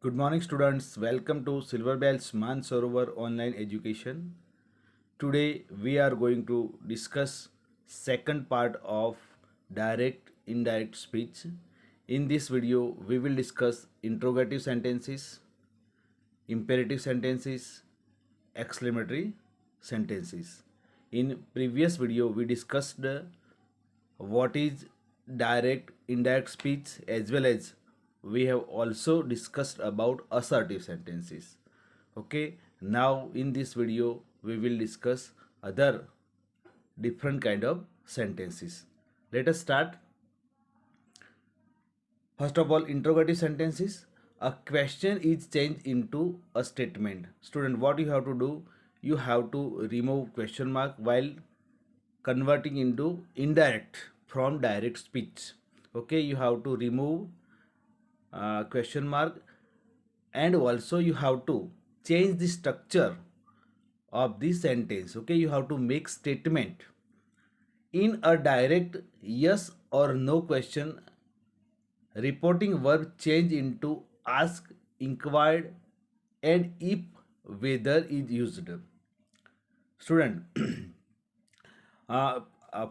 Good morning, students. Welcome to Silver Bells Mansarovar Online Education. Today we are going to discuss second part of direct indirect speech. In this video, we will discuss interrogative sentences, imperative sentences, exclamatory sentences. In previous video, we discussed what is direct indirect speech, as well as we have also discussed about assertive sentences. Okay, now in this video we will discuss other different kind of sentences. Let us start. First of all, interrogative sentences. A question is changed into a statement. Student, what you have to do? You have to remove question mark while converting into indirect from direct speech. Okay, you have to remove question mark, and also you have to change the structure of the sentence. Okay, you have to make statement in a direct yes or no question. Reporting verb change into ask, inquired, and if whether is used. Student,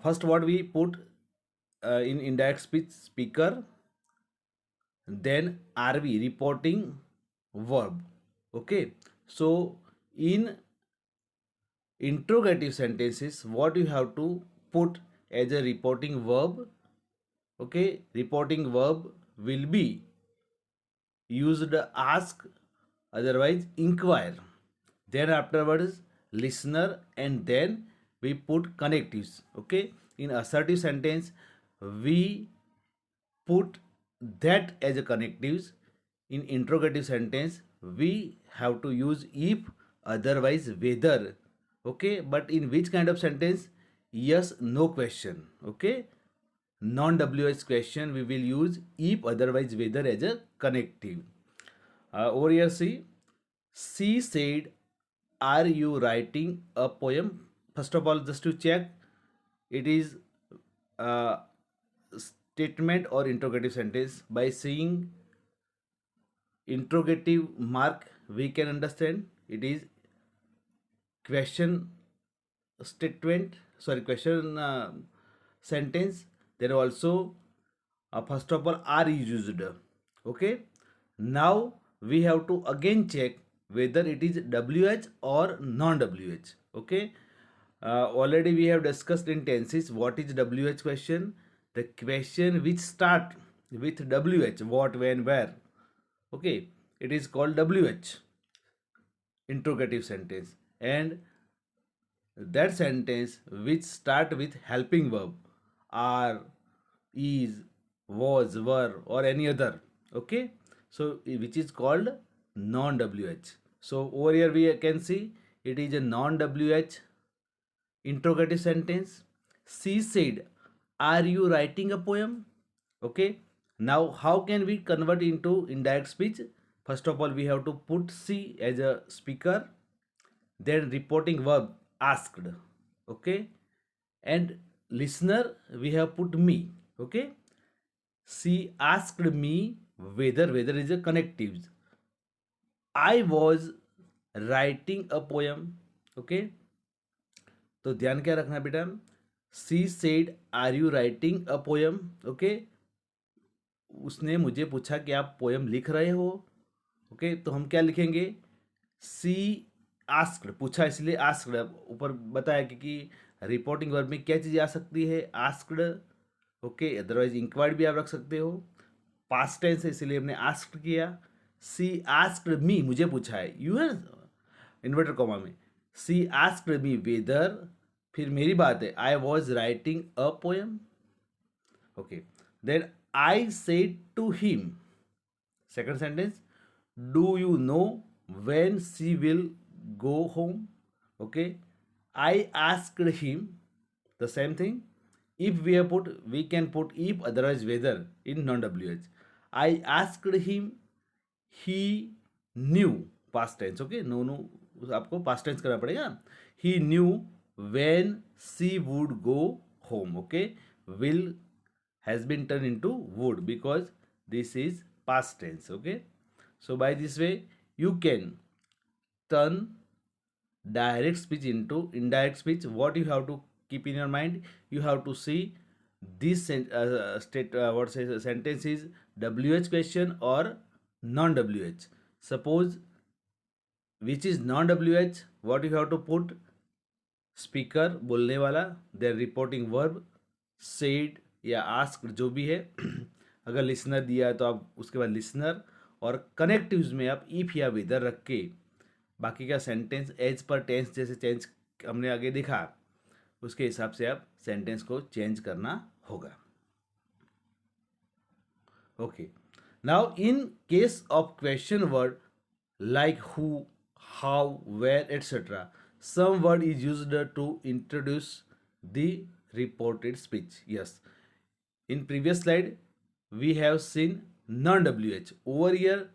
first what we put in indirect speech, speaker, then RV, reporting verb. Okay, so in interrogative sentences, what you have to put as a reporting verb. Okay, reporting verb will be used ask, otherwise inquire, then afterwards listener, and then we put connectives. Okay, in assertive sentence we put that as a connectives. In interrogative sentence we have to use if, otherwise whether. Okay, but in which kind of sentence? Yes no question. Okay, non WH question we will use if, otherwise whether as a connective. Over here, see, she said, are you writing a poem? First of all, just to check, it is a statement or interrogative sentence. By seeing interrogative mark, we can understand it is question statement, sorry, question sentence. Then also, first of all, are used. Okay, now we have to again check whether it is WH or non WH. Okay, already we have discussed in tenses what is WH question. The question which start with WH, what, when, where. Okay, it is called WH, interrogative sentence. And that sentence which start with helping verb, are, is, was, were, or any other. Okay, so which is called non WH. So over here we can see it is a non WH interrogative sentence. She said, are you writing a poem? Okay, now how can we convert into indirect speech? First of all, we have to put she as a speaker, then reporting verb asked. Okay, and listener we have put me. Okay, she asked me whether is a connective. I was writing a poem. Okay, तो ध्यान क्या रखना बेटा? She said are you writing a poem. Okay, उसने मुझे पूछा कि आप पोयम लिख रहे हो. ओके, तो हम क्या लिखेंगे? सी आस्क्ड, पूछा इसलिए आस्क्ड. ऊपर बताया कि रिपोर्टिंग वर्ब में क्या चीज़ें आ सकती है? आस्क्ड. ओके, अदरवाइज इंक्वायर्ड भी आप रख सकते हो. पास्ट टेंस है इसलिए हमने आस्क्ड किया. सी आस्क्ड मी, मुझे पूछा है. यू है इन्वर्टर कॉमा में. सी आस्क्ड मी वेदर, फिर मेरी बात है, I was writing a poem. Okay, then I said to him. Second sentence, do you know when she will go home? Okay, I asked him. The same thing, if we have put, we can put if, otherwise whether in non WH. I asked him, he knew, past tense. Okay, no आपको past tense करना पड़ेगा. He knew when she would go home. Okay, will has been turned into would because this is past tense. Okay, So by this way, you can turn direct speech into indirect speech. What you have to keep in your mind, you have to see this what says sentence is WH question or non WH. Suppose which is non WH, what you have to put, speaker बोलने वाला, देर reporting verb, said या ask जो भी है अगर listener दिया है तो आप उसके बाद लिसनर, और कनेक्टिव्स में आप इफ या वेदर रख के बाकी का सेंटेंस एज पर टेंस जैसे चेंज हमने आगे देखा उसके हिसाब से आप सेंटेंस को चेंज करना होगा. Okay. Now, in case of question word like who, how, where, etc., some word is used to introduce the reported speech. Yes. In previous slide, we have seen non-WH. Over here,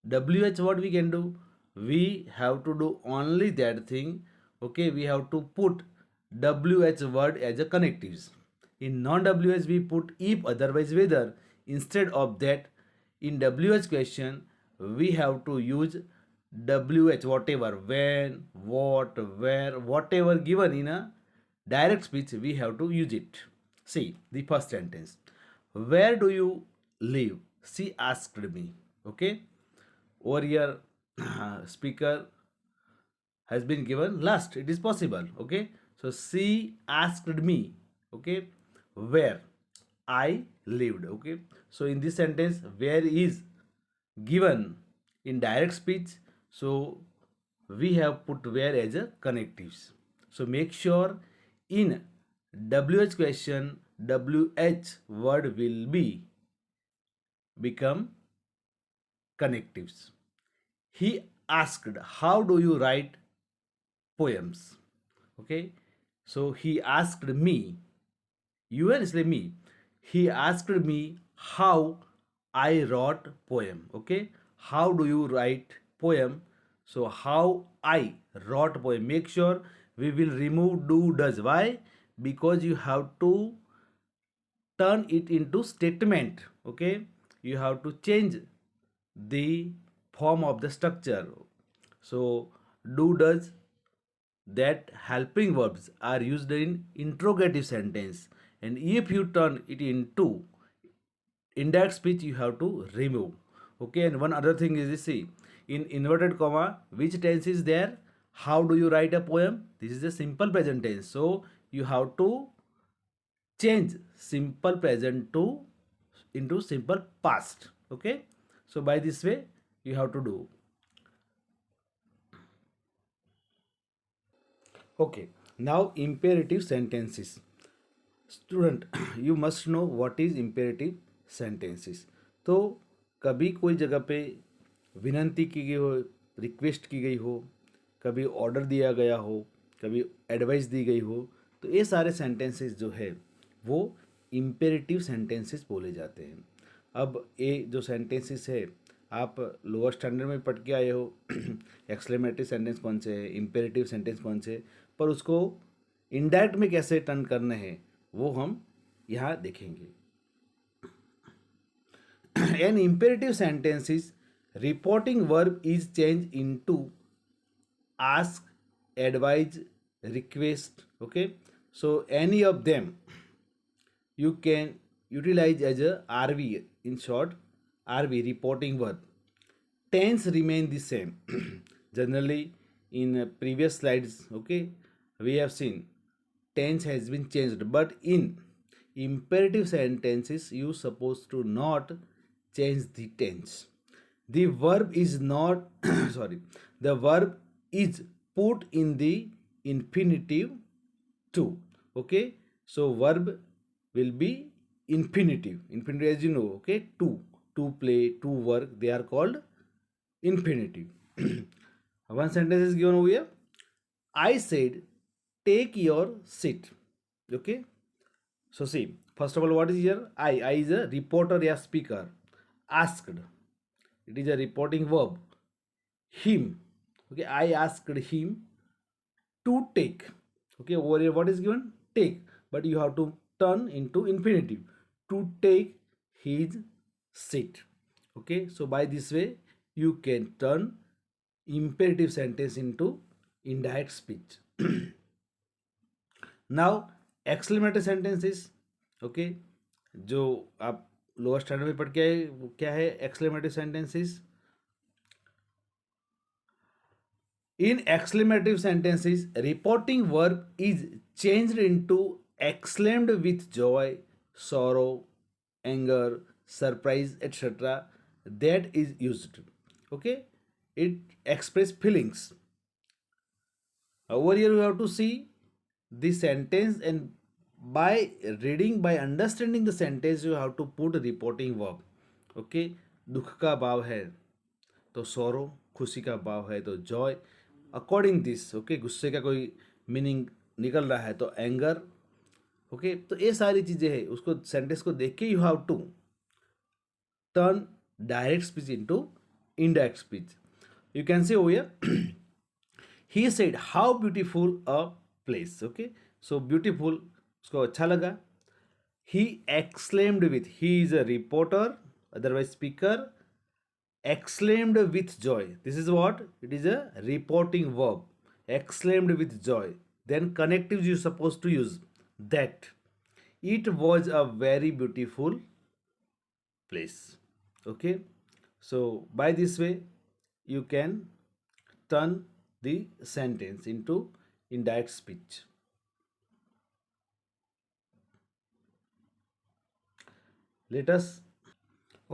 WH what we can do? We have to do only that thing. Okay, we have to put WH word as a connectives. In non-WH we put if, otherwise whether. Instead of that, in WH question we have to use WH whatever, when, what, where, whatever given in a direct speech we have to use it. See the first sentence. Where do you live? She asked me. Okay. Over here, speaker has been given last. It is possible. Okay. So she asked me. Okay. Where I lived. Okay. So in this sentence, where is given in direct speech. So we have put where as a connectives. So make sure in WH question WH word will be become connectives. He asked, how do you write poems? Okay. So he asked me, you and say me. He asked me how I wrote poem. Okay. How do you write poem? So how I wrote poem. Make sure we will remove do does. Why? Because you have to turn it into statement. Okay. You have to change the form of the structure. So do does, that helping verbs are used in interrogative sentence, and if you turn it into indirect speech you have to remove. Okay. And one other thing is you see in inverted comma which tense is there, how do you write a poem, this is a simple present tense, so you have to change simple present to into simple past. Okay. So by this way you have to do. Okay. Now imperative sentences. Student you must know what is imperative sentences. तो कभी कोई जगह पे विनंती की गई हो, request की गई हो, कभी ऑर्डर दिया गया हो, कभी एडवाइस दी गई हो, तो ये सारे सेंटेंसेस जो है वो इम्पेरेटिव सेंटेंसेस बोले जाते हैं. अब ये जो सेंटेंसेस है आप लोअर स्टैंडर्ड में पढ़ के आए हो एक्सक्लेमेटरी सेंटेंस कौन से है, इम्पेरेटिव सेंटेंस कौन से, पर उसको इनडायरेक्ट में कैसे टर्न करने हैं वो हम यहाँ देखेंगे. An imperative sentence is reporting verb is changed into ask, advise, request. Okay. So any of them you can utilize as a RV, in short RV, reporting verb. Tense remain the same. Generally in previous slides, okay, we have seen tense has been changed, but in imperative sentences you supposed to not change the tense. The verb is not sorry, the verb is put in the infinitive to. Okay. So verb will be infinitive as you know. Okay. To play, to work, they are called infinitive. One sentence is given over here. I said take your seat. Okay. So see, first of all, what is here? I is a reporter or speaker. Asked, it is a reporting verb. Him, okay, I asked him to take. Okay, over here what is given? Take, but you have to turn into infinitive, to take his seat. Okay. So by this way you can turn imperative sentence into indirect speech. Now exclamatory sentences, okay, जो आप lower standard में पढ़ के आए वो क्या है exclamatory sentences. In exclamative sentences, reporting verb is changed into exclaimed with joy, sorrow, anger, surprise, etc. That is used. Okay, it express feelings. Over here, you have to see the sentence, and by reading, by understanding the sentence, you have to put reporting verb. Okay, दुख का भाव है तो सोरो, खुशी का भाव है तो जॉय. अकॉर्डिंग दिस, ओके, गुस्से का कोई मीनिंग निकल रहा है तो एंगर. ओके, तो ये सारी चीज़ें हैं, उसको सेंटेंस को देख के you have to turn direct speech into indirect speech. You can say over he said how beautiful a place. Okay, so beautiful उसको अच्छा लगा. He exclaimed with, he is a reporter, otherwise speaker, exclaimed with joy. This is what? It is a reporting verb. Exclaimed with joy. Then connectives you supposed to use. That. It was a very beautiful place. Okay. So by this way, you can turn the sentence into indirect speech. Let us.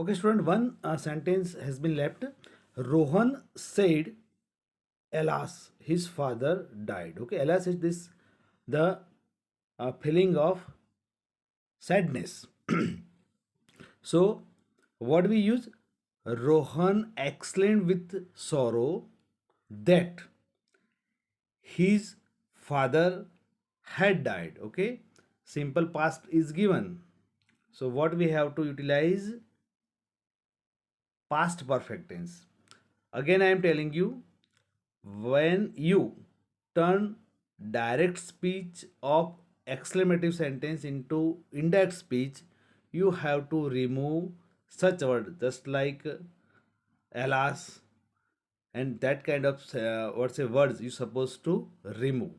Okay, student. One sentence has been left. Rohan said, alas, his father died. Okay, alas is this the feeling of sadness. So, what we use? Rohan exclaimed with sorrow that his father had died. Okay, simple past is given. So, what we have to utilize? Past perfect tense. Again, I am telling you, when you turn direct speech of exclamative sentence into indirect speech, you have to remove such word just like alas and that kind of what's a words you supposed to remove,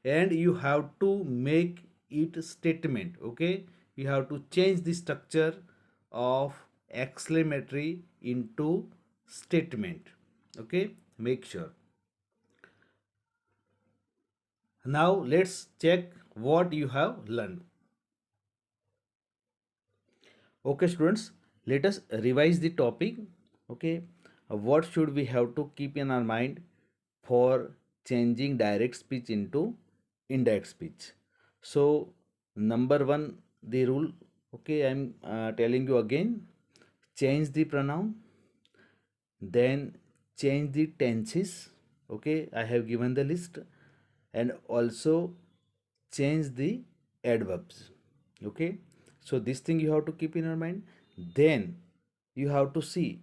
and you have to make it statement. Okay, you have to change the structure of exclamatory into statement. Okay, make sure. Now let's check what you have learned. Okay, students, let us revise the topic. Okay, what should we have to keep in our mind for changing direct speech into indirect speech? So, number one, the rule. Okay, I'm telling you again. Change the pronoun, then change the tenses. Okay, I have given the list, and also change the adverbs. Okay, so this thing you have to keep in your mind. Then you have to see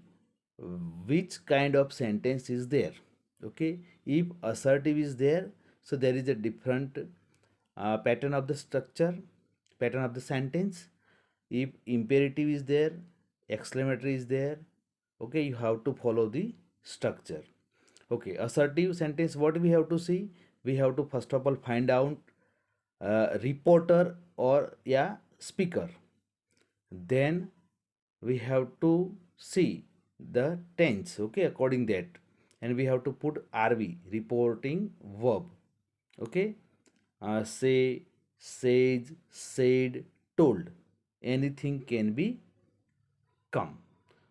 which kind of sentence is there. Okay, if assertive is there, so there is a different pattern of the structure, pattern of the sentence. If imperative is there, exclamatory is there, okay, you have to follow the structure. Okay, assertive sentence, what we have to see? We have to first of all find out reporter or yeah speaker. Then we have to see the tense, okay, according that, and we have to put rv, reporting verb. Okay, say, says, said, told, anything can be come.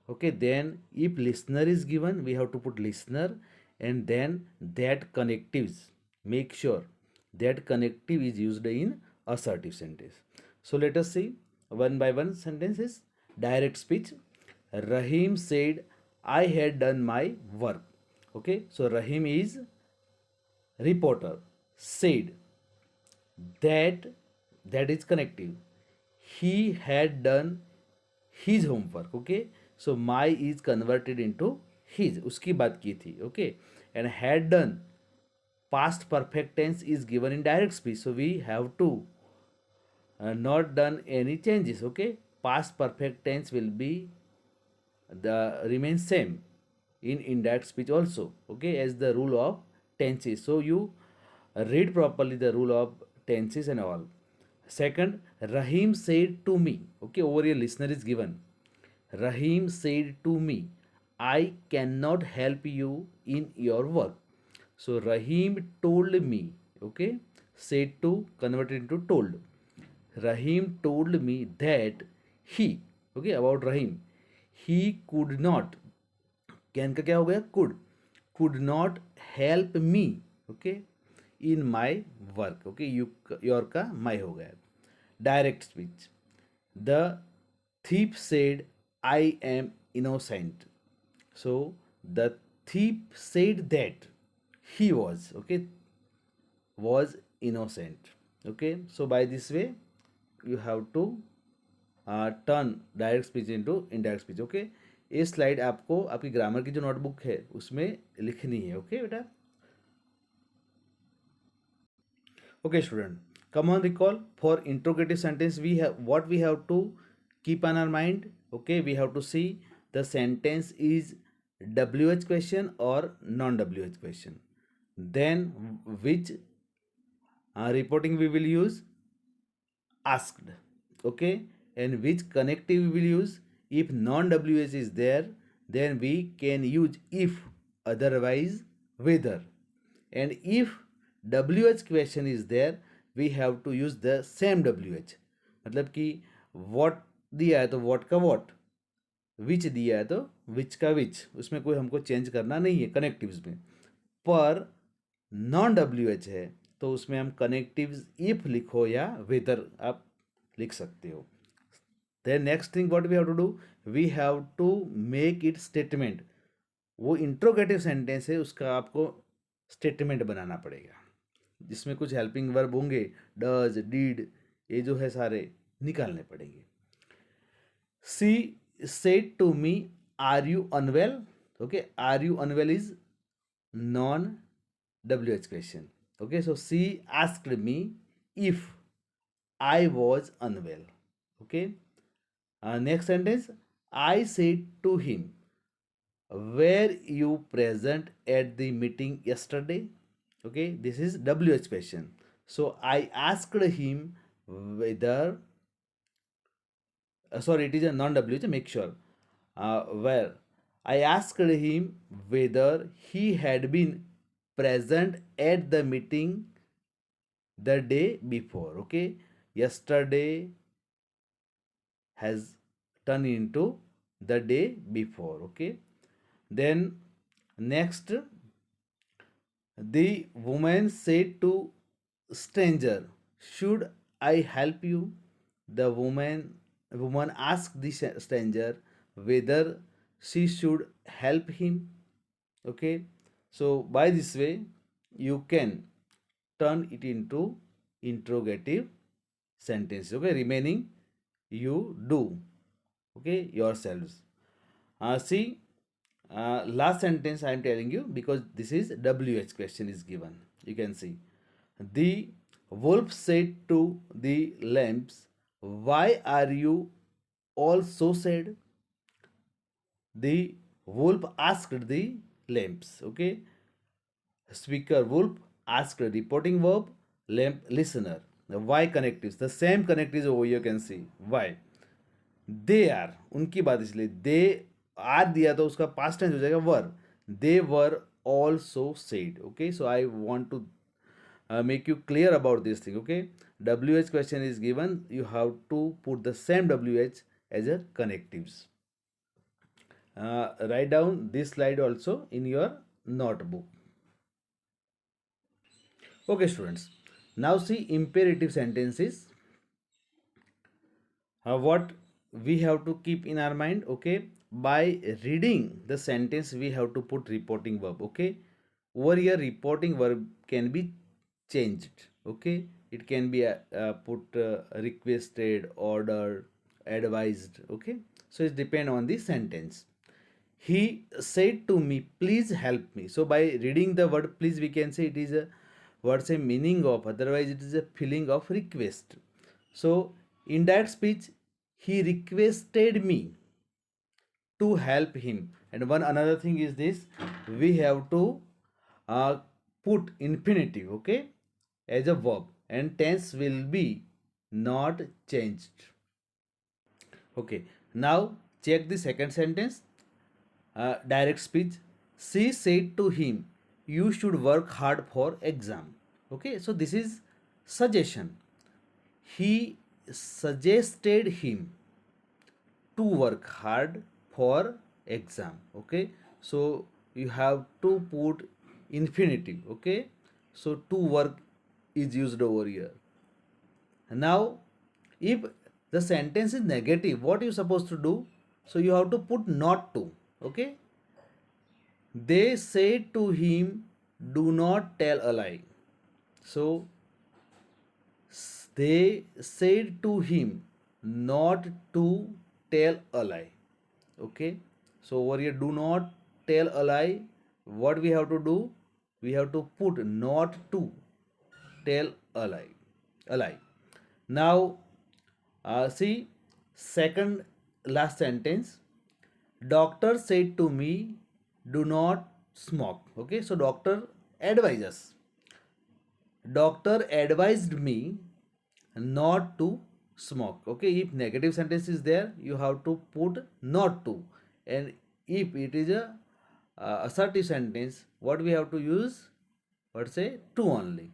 Okay, then if listener is given, we have to put listener, and then that connectives, make sure that connective is used in assertive sentence. So let us see one by one sentences. Direct speech. Rahim said, I had done my work. Okay, so Rahim is reporter, said that, that is connective, he had done his homework. Okay, so my is converted into his, उसकी बात की थी. Okay, and had done, past perfect tense is given in direct speech, so we have to not done any changes. Okay, past perfect tense will be the remain same. in indirect speech also, okay, as the rule of tenses. So you read properly the rule of tenses and all. Second, Rahim said to me, okay, over here listener is given. Rahim said to me, I cannot help you in your work. So Rahim told me, okay, said to converted into told. Rahim told me that he, okay, about Rahim, he could not, can का क्या हो गया, could not help me, okay, in my work, okay, you your का माई हो गया. Direct speech, the thief said I am innocent. So the thief said that he was, okay, was innocent. Okay, so by this way you have to turn direct speech into indirect speech. Okay, ये slide आपको आपकी grammar की जो notebook है उसमें लिखनी है. Okay बेटा. Okay student, come on recall for interrogative sentence we have what we have to keep on our mind. Okay, we have to see the sentence is WH question or non-WH question. Then which reporting we will use, asked. Okay, and which connective we will use. If non-WH is there, then we can use if, otherwise whether. And if WH question is there, we have to use the same WH. मतलब कि what दिया है तो what का what, विच दिया है तो विच का विच, उसमें कोई हमको चेंज करना नहीं है कनेक्टिव्स में. पर नॉन डब्ल्यू एच है तो उसमें हम कनेक्टिव्स इफ लिखो या वेदर आप लिख सकते हो. Then next thing what we have to do, we have to make it statement. वो इंट्रोगेटिव सेंटेंस है, उसका आपको स्टेटमेंट बनाना पड़ेगा जिसमें कुछ हेल्पिंग वर्ब होंगे, डज, डीड, ये जो है सारे निकालने पड़ेंगे. She said to me, are you unwell? Okay, are you unwell is non WH question. Okay, so she asked me if I was unwell. Okay, next sentence, I said to him, were you present at the meeting yesterday? Okay, this is WH question. So I asked him whether, sorry, it is a non-WH, make sure. Where I asked him whether he had been present at the meeting the day before. Okay, yesterday has turned into the day before. Okay, then next, the woman said to stranger, should I help you? The woman asked the stranger whether she should help him. Okay, so by this way you can turn it into interrogative sentence. Okay, remaining you do, okay, yourselves. See, last sentence I am telling you because this is WH question is given. You can see, the wolf said to the lambs, why are you all so sad? The wolf asked the lambs. Okay, speaker wolf asked reporting verb, lamb listener. The why connectives, the same connectives over here you can see. Why? They are, उनकी बात, इसलिए they are दिया तो उसका past tense हो जाएगा were. They were also said. Okay, so I want to make you clear about this thing. Okay, WH question is given, you have to put the same WH as a connectives. Write down this slide also in your notebook. Okay students, now see imperative sentences. What we have to keep in our mind. Okay, by reading the sentence we have to put reporting verb. Okay, over here reporting verb can be changed. Okay, it can be put requested, ordered, advised. Okay, so it depend on the sentence. He said to me, please help me. So by reading the word please we can say it is a word say meaning of, otherwise it is a feeling of request. So in that speech he requested me to help him. And one another thing is this, we have to uh, put infinitive, okay, as a verb, and tense will be not changed. Okay, now check the second sentence. Direct speech. She said to him, "You should work hard for exam." Okay, so this is suggestion. He suggested him to work hard for exam. Okay, so you have to put infinitive. Okay, so to work is used over here. Now, if the sentence is negative, what you supposed to do? So you have to put not to. Okay, they said to him, "Do not tell a lie." So they said to him not to tell a lie. Okay, so over here, do not tell a lie. What we have to do? We have to put not to tell a lie. A lie. Now, see, second last sentence. Doctor said to me, "Do not smoke." Okay, so doctor advises. Doctor advised me not to smoke. Okay, if negative sentence is there, you have to put not to. And if it is a assertive sentence, what we have to use? What say? To only.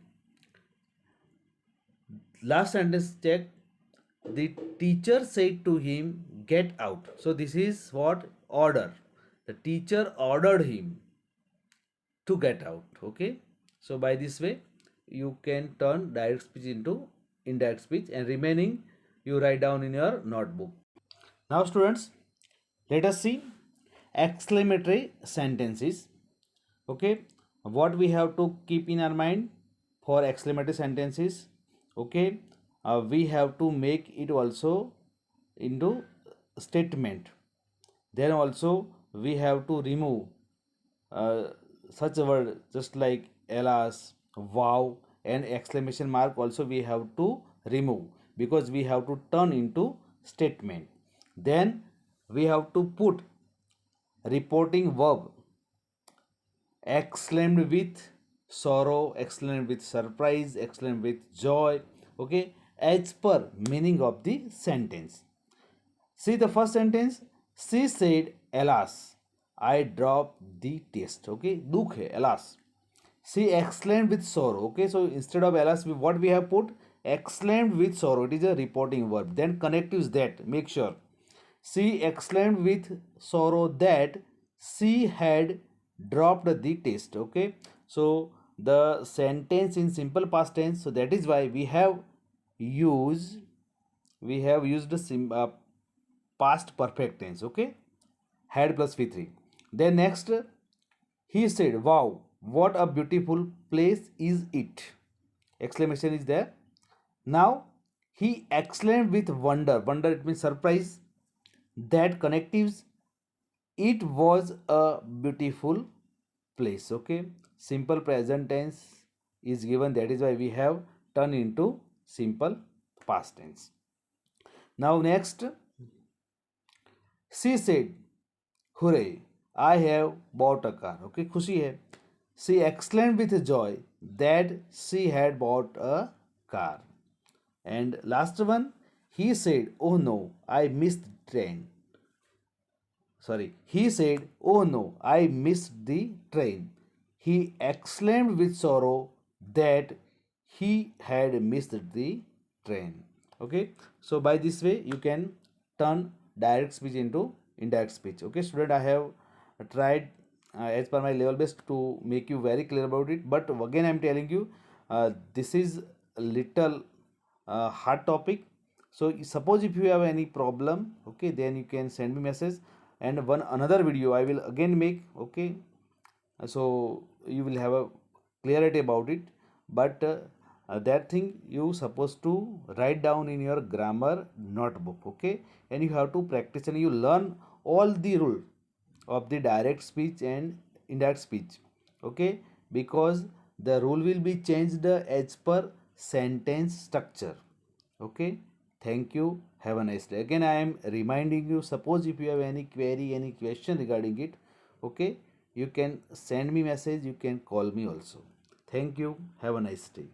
Last sentence check. The teacher said to him, "Get out." So this is what? Order. The teacher ordered him to get out. Okay, so by this way you can turn direct speech into indirect speech, and remaining you write down in your notebook. Now students, let us see exclamatory sentences. Okay, what we have to keep in our mind for exclamatory sentences? Okay, we have to make it also into statement. Then also we have to remove uh, such a word just like alas, wow, and exclamation mark also we have to remove, because we have to turn into statement. Then we have to put reporting verb, exclaimed with sorrow, exclaimed with surprise, exclaimed with joy. Okay, as per meaning of the sentence. See the first sentence. She said, "Alas, I dropped the test." Okay, dukh hai, alas. She exclaimed with sorrow. Okay, so instead of alas, what we have put? Exclaimed with sorrow. It is a reporting verb. Then connective is that. Make sure. She exclaimed with sorrow that she had dropped the test. Okay, so the sentence in simple past tense. So that is why used we have used the past perfect tense. Okay, had plus v3. Then next, he said, "Wow, what a beautiful place is it!" Exclamation is there. Now he exclaimed with wonder. Wonder, it means surprise. That connectives, it was a beautiful place. Okay, simple present tense is given. That is why we have turned into simple past tense. Now next, she said, "Hooray, I have bought a car." Okay, खुशी है. She exclaimed with joy that she had bought a car. And last one, he said, "Oh no, I missed the train." Sorry, he said, "Oh no, I missed the train." He exclaimed with sorrow that he had missed the train. Okay, so by this way you can turn direct speech into indirect speech. Okay, student, I have tried as per my level best to make you very clear about it, but again I am telling you, this is a little hard topic. So suppose if you have any problem, okay, then you can send me message, and one another video I will again make. Okay, so you will have a clarity about it. But that thing you supposed to write down in your grammar notebook. Okay, and you have to practice and you learn all the rule of the direct speech and indirect speech. Okay, because the rule will be changed as per sentence structure. Okay, thank you. Have a nice day. Again, I am reminding you, suppose if you have any query, any question regarding it, Okay, you can send me message, you can call me also. Thank you, have a nice day.